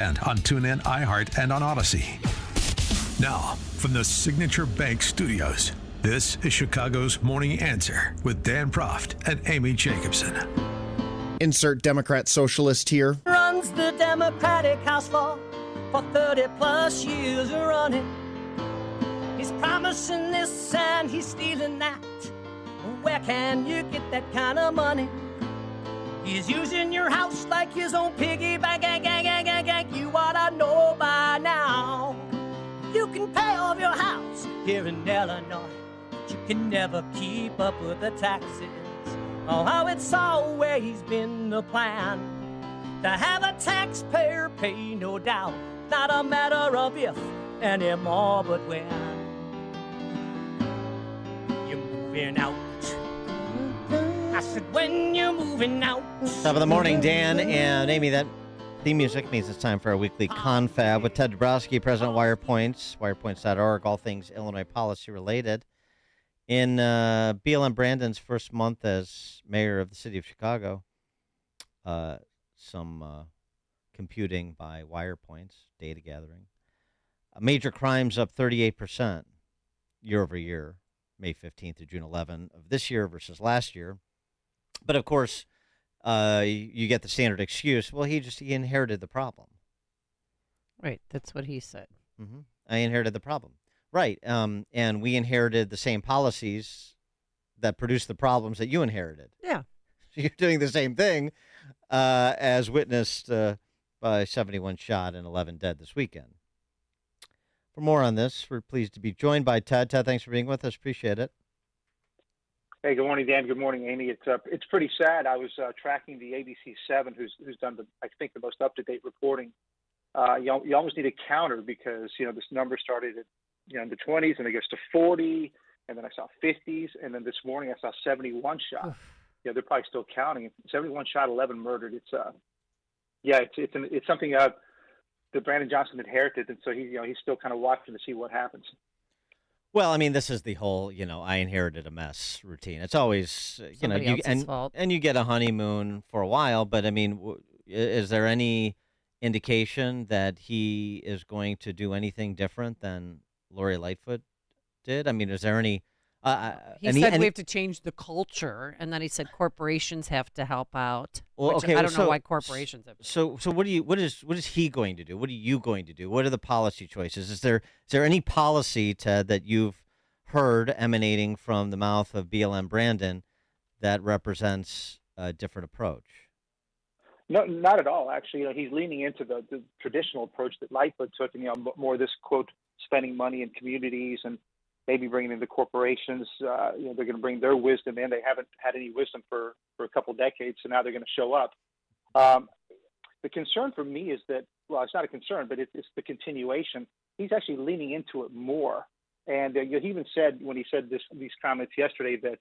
and on TuneIn, iHeart, and on Odyssey. Now, from the Signature Bank Studios, this is Chicago's Morning Answer with Dan Proft and Amy Jacobson. Insert Democrat socialist here. Runs the Democratic House floor for 30 plus years running. He's promising this and he's stealing that. Where can you get that kind of money? He's using your house like his own piggy bank. You ought to know by now. You can pay off your house here in Illinois, but you can never keep up with the taxes. Oh, how it's always been the plan to have a taxpayer pay, no doubt. Not a matter of if anymore, but when you're moving out. I said, when you're moving out. Top of the morning, Dan and Amy. That theme music means it's time for our weekly confab with Ted Dabrowski, President of Wirepoints, wirepoints.org, all things Illinois policy related. In BLM Brandon's first month as mayor of the city of Chicago, some computing by Wirepoints, data gathering. Major crimes up 38% year over year, May 15th to June 11 of this year versus last year. But, of course, you get the standard excuse, well, he inherited the problem. Right, that's what he said. Mm-hmm. I inherited the problem. Right, and we inherited the same policies that produced the problems that you inherited. Yeah. So you're doing the same thing as witnessed by 71 shot and 11 dead this weekend. For more on this, we're pleased to be joined by Ted. Ted, thanks for being with us. Appreciate it. Hey, good morning, Dan. Good morning, Amy. It's pretty sad. I was tracking the ABC 7, who's done the most up-to-date reporting. You almost need a counter because this number started at in the 20s and it goes to 40, and then I saw 50s, and then this morning I saw 71 shot. They're probably still counting. 71 shot, 11 murdered. It's something that Brandon Johnson inherited, and so he's still kind of watching to see what happens. Well, I mean, this is the whole, I inherited a mess routine. It's always, else's fault. And you get a honeymoon for a while, but I mean, is there any indication that he is going to do anything different than Lori Lightfoot did? I mean, is there any... he said we have to change the culture, and then he said corporations have to help out. Well, okay, I don't know why corporations have to. So what is he going to do? What are you going to do? What are the policy choices? Is there any policy, Ted, that you've heard emanating from the mouth of BLM Brandon that represents a different approach? No, not at all. Actually, he's leaning into the traditional approach that Lightfoot took, and more this quote spending money in communities and maybe bringing in the corporations. They're going to bring their wisdom in. They haven't had any wisdom for a couple decades, so now they're going to show up. The concern for me is that, well, it's not a concern, but it's the continuation. He's actually leaning into it more. And he even said, when he said these comments yesterday, that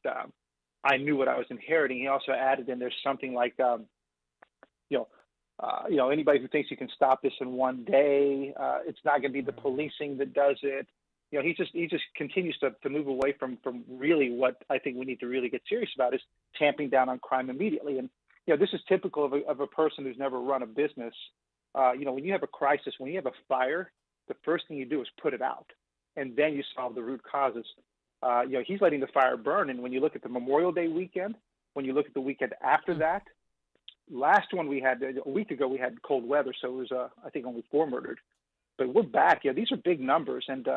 I knew what I was inheriting. He also added in there's something like, anybody who thinks you can stop this in one day, it's not going to be the policing that does it. He just continues to move away from really what I think we need to really get serious about is tamping down on crime immediately. And this is typical of a person who's never run a business. When you have a crisis, when you have a fire, the first thing you do is put it out, and then you solve the root causes. He's letting the fire burn. And when you look at the Memorial Day weekend, when you look at the weekend after that, last one we had a week ago, we had cold weather, so it was I think only 4 murdered. But we're back. These are big numbers, and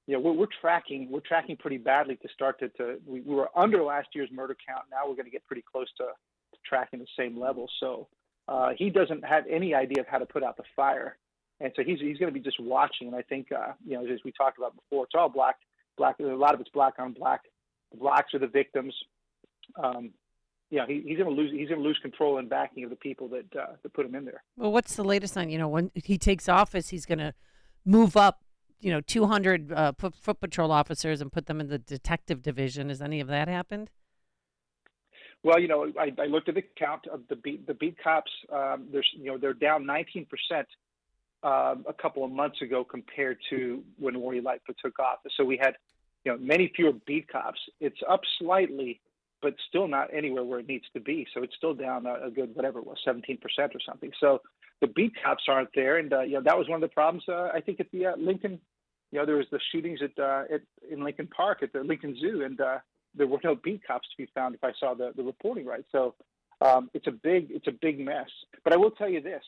we're tracking pretty badly to start we were under last year's murder count. Now we're going to get pretty close to tracking the same level. So he doesn't have any idea of how to put out the fire, and so he's going to be just watching. And I think as we talked about before, it's all black. A lot of it's black on black. The blacks are the victims. He's going to lose control and backing of the people that put him in there. Well, what's the latest on when he takes office? He's going to move up 200 foot patrol officers and put them in the detective division. Has any of that happened? Well, I looked at the count of the beat cops. They're down 19% a couple of months ago compared to when Lori Lightfoot took office. So we had many fewer beat cops. It's up slightly, but still not anywhere where it needs to be. So it's still down a good, whatever it was, 17% or something. So the beat cops aren't there, and that was one of the problems. I think at the Lincoln, there was the shootings in Lincoln Park at the Lincoln Zoo, and there were no beat cops to be found if I saw the reporting right. So it's a big mess. But I will tell you this: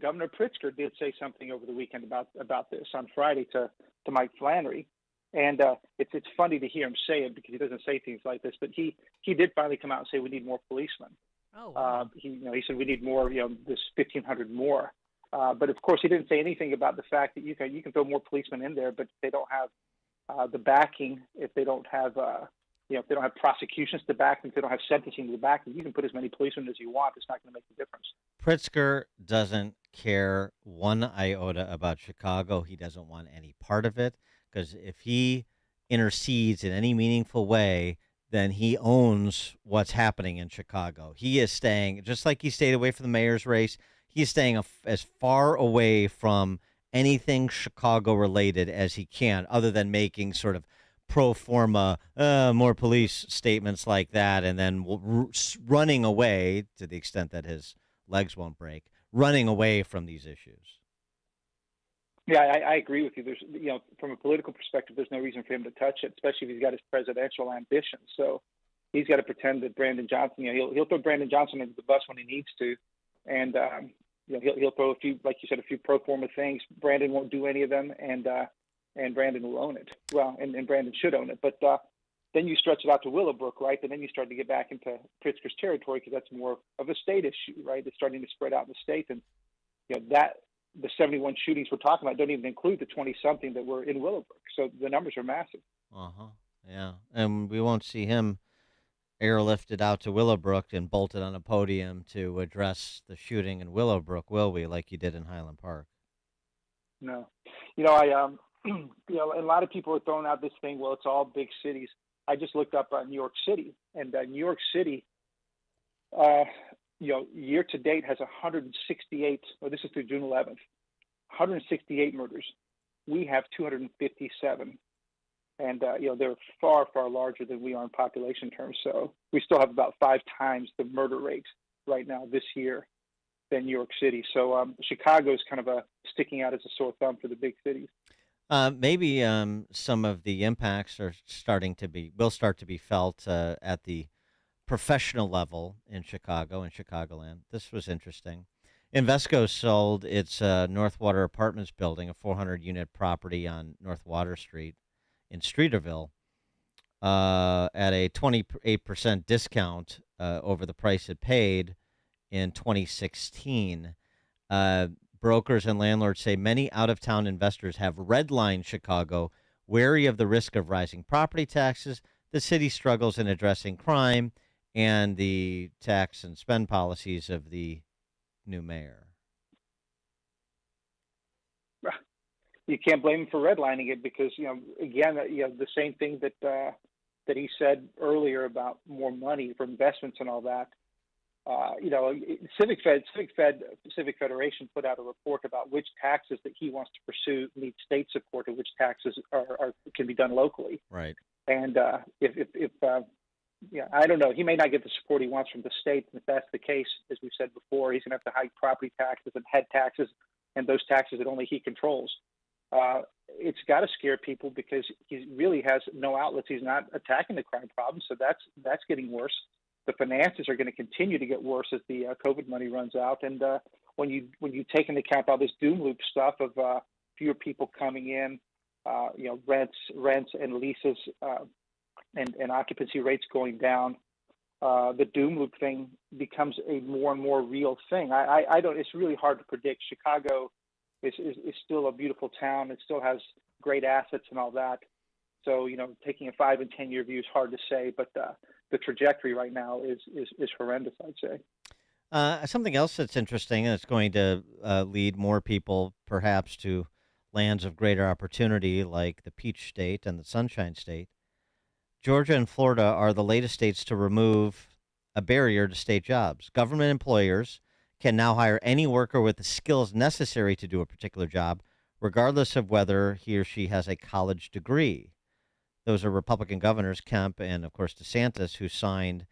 Governor Pritzker did say something over the weekend about this on Friday to Mike Flannery, and it's funny to hear him say it because he doesn't say things like this. But he did finally come out and say we need more policemen. Oh, wow. He said we need more, this 1,500 more. But of course, he didn't say anything about the fact that you can throw more policemen in there, but if they don't have the backing, if they don't have if they don't have prosecutions to back them, if they don't have sentencing to back them, you can put as many policemen as you want. It's not going to make a difference. Pritzker doesn't care one iota about Chicago. He doesn't want any part of it, because if he intercedes in any meaningful way, then he owns what's happening in Chicago. He is staying, just like he stayed away from the mayor's race, he's staying as far away from anything Chicago related as he can, other than making sort of pro forma, more police statements like that, and then running away, to the extent that his legs won't break, running away from these issues. Yeah, I agree with you. There's, from a political perspective, there's no reason for him to touch it, especially if he's got his presidential ambitions. So he's got to pretend that Brandon Johnson, he'll throw Brandon Johnson into the bus when he needs to, and he'll throw a few, like you said, a few pro forma things. Brandon won't do any of them, and Brandon will own it. Well, and Brandon should own it. But then you stretch it out to Willowbrook, right? And then you start to get back into Pritzker's territory, because that's more of a state issue, right? It's starting to spread out in the state, and that the 71 shootings we're talking about don't even include the 20-something that were in Willowbrook. So the numbers are massive. Yeah, and we won't see him airlifted out to Willowbrook and bolted on a podium to address the shooting in Willowbrook, will we? Like you did in Highland Park. No, I a lot of people are throwing out this thing. Well, it's all big cities. I just looked up New York City, and New York City, year to date has 168. Well, this is through June 11th. 168 murders. We have 257, and they're far, far larger than we are in population terms. So we still have about 5 times the murder rate right now this year than New York City. So Chicago is kind of sticking out as a sore thumb for the big cities. Maybe some of the impacts will start to be felt at the professional level in Chicago and Chicagoland. This was interesting. Invesco sold its Northwater Apartments building, a 400-unit property on North Water Street in Streeterville, at a 28% discount over the price it paid in 2016. Brokers and landlords say many out-of-town investors have redlined Chicago, wary of the risk of rising property taxes, the city struggles in addressing crime, and the tax and spend policies of the new mayor. You can't blame him for redlining it, because again, the same thing that he said earlier about more money for investments and all that. Civic Federation put out a report about which taxes that he wants to pursue need state support, and which taxes can be done locally. Right. And I don't know. He may not get the support he wants from the state. And if that's the case, as we've said before, he's going to have to hike property taxes and head taxes, and those taxes that only he controls. It's got to scare people, because he really has no outlets. He's not attacking the crime problem, so that's getting worse. The finances are going to continue to get worse as the COVID money runs out. And when you take into account all this doom loop stuff of fewer people coming in, rents and leases and occupancy rates going down, the doom loop thing becomes a more and more real thing. I don't. It's really hard to predict. Chicago is still a beautiful town. It still has great assets and all that. So taking a 5 and 10 year view is hard to say, but the trajectory right now is horrendous, I'd say. Something else that's interesting, and it's going to lead more people perhaps to lands of greater opportunity like the Peach State and the Sunshine State. Georgia and Florida are the latest states to remove a barrier to state jobs. Government employers can now hire any worker with the skills necessary to do a particular job, regardless of whether he or she has a college degree. Those are Republican governors, Kemp and, of course, DeSantis, who signed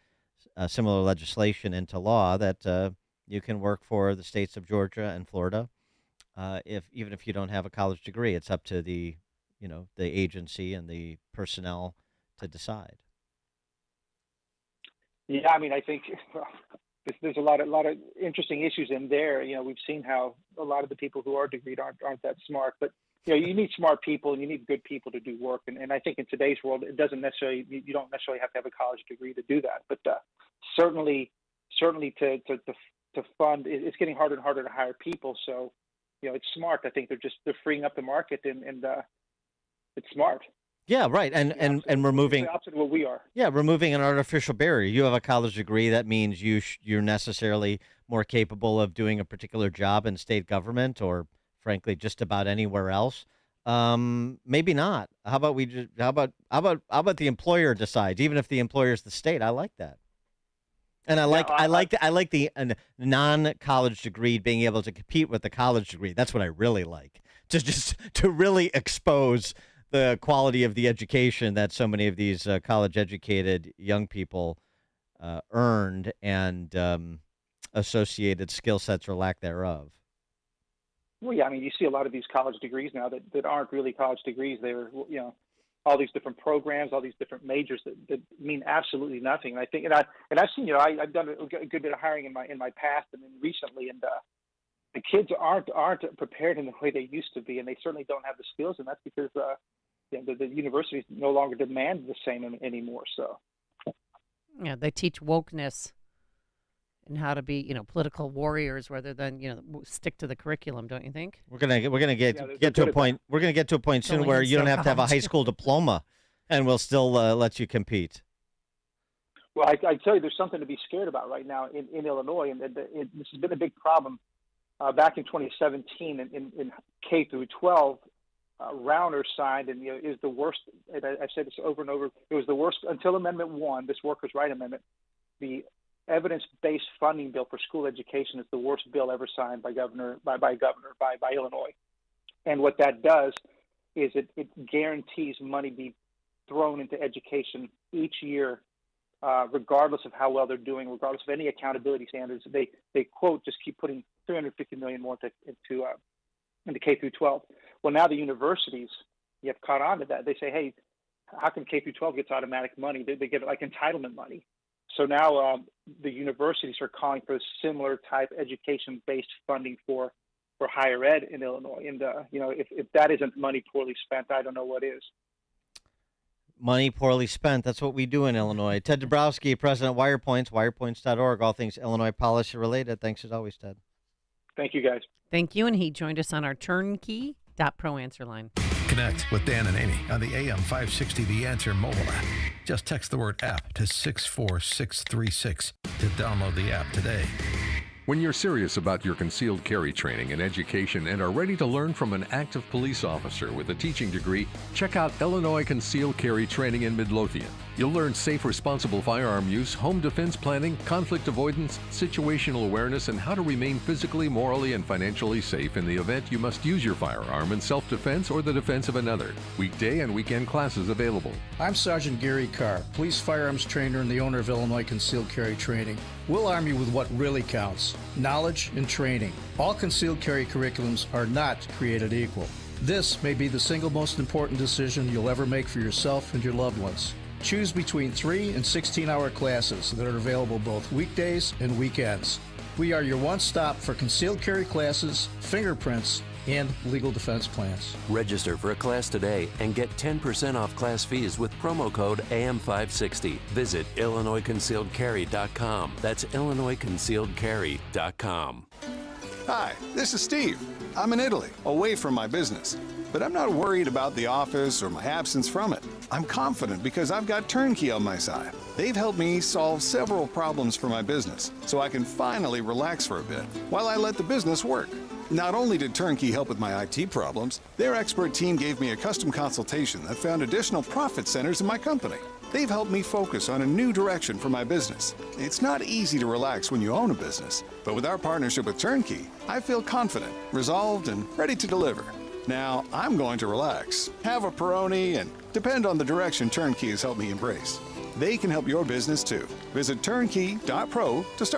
similar legislation into law that You can work for the states of Georgia and Florida, even if you don't have a college degree. It's up to the agency and the personnel to decide. Yeah, I mean, I think there's a lot of interesting issues in there. We've seen how a lot of the people who are degreed aren't that smart, but you need smart people and you need good people to do work. And I think in today's world, you don't necessarily have to have a college degree to do that. But certainly to fund, it's getting harder and harder to hire people. So, it's smart. I think they're freeing up the market and it's smart. Yeah, right. And removing the opposite of what we are. Yeah, removing an artificial barrier. You have a college degree. That means you're necessarily more capable of doing a particular job in state government or, frankly, just about anywhere else. Maybe not. How about the employer decides, even if the employer is the state? I like that. And I like the non-college degree being able to compete with the college degree. That's what I really like. To really expose the quality of the education that so many of these college-educated young people earned and associated skill sets or lack thereof. Well, yeah, I mean, you see a lot of these college degrees now that aren't really college degrees. They're, all these different programs, all these different majors that mean absolutely nothing. And I think, and I've seen, I've done a good bit of hiring in my past and then recently, and the kids aren't prepared in the way they used to be, and they certainly don't have the skills, and that's because the universities no longer demand the same anymore. So, yeah, they teach wokeness and how to be, political warriors rather than, stick to the curriculum. Don't you think? We're gonna get to a point. We're gonna get to a point soon where you don't have to have a high school diploma, and we'll still let you compete. Well, I tell you, there's something to be scared about right now in Illinois, and this has been a big problem. Back in 2017, in K through 12. Rauner signed and is the worst. And I've said this over and over. It was the worst until Amendment 1, this Workers' Right Amendment. The evidence-based funding bill for school education is the worst bill ever signed by Illinois. And what that does is it guarantees money be thrown into education each year, regardless of how well they're doing, regardless of any accountability standards. They quote just keep putting $350 million more into K through 12. Well, now the universities have caught on to that. They say, hey, how come K through 12 gets automatic money? They get like entitlement money. So now the universities are calling for similar type education-based funding for higher ed in Illinois. And if that isn't money poorly spent, I don't know what is. Money poorly spent. That's what we do in Illinois. Ted Dabrowski, President of Wirepoints, wirepoints.org, all things Illinois policy related. Thanks as always, Ted. Thank you, guys. Thank you. And he joined us on our turnkey.pro answer line. Connect with Dan and Amy on the AM 560 The Answer mobile app. Just text the word app to 64636 to download the app today. When you're serious about your concealed carry training and education and are ready to learn from an active police officer with a teaching degree, check out Illinois Concealed Carry Training in Midlothian. You'll learn safe, responsible firearm use, home defense planning, conflict avoidance, situational awareness, and how to remain physically, morally, and financially safe in the event you must use your firearm in self-defense or the defense of another. Weekday and weekend classes available. I'm Sergeant Gary Carr, police firearms trainer and the owner of Illinois Concealed Carry Training. We'll arm you with what really counts: knowledge and training. All concealed carry curriculums are not created equal. This may be the single most important decision you'll ever make for yourself and your loved ones. Choose between 3 and 16-hour classes that are available both weekdays and weekends. We are your one-stop for concealed carry classes, fingerprints, and legal defense plans. Register for a class today and get 10% off class fees with promo code AM560. Visit IllinoisConcealedCarry.com. That's IllinoisConcealedCarry.com. Hi, this is Steve. I'm in Italy, away from my business. But I'm not worried about the office or my absence from it. I'm confident because I've got Turnkey on my side. They've helped me solve several problems for my business, so I can finally relax for a bit while I let the business work. Not only did Turnkey help with my IT problems, their expert team gave me a custom consultation that found additional profit centers in my company. They've helped me focus on a new direction for my business. It's not easy to relax when you own a business, but with our partnership with Turnkey, I feel confident, resolved, and ready to deliver. Now, I'm going to relax, have a Peroni, and depend on the direction Turnkey has helped me embrace. They can help your business too. Visit turnkey.pro to start.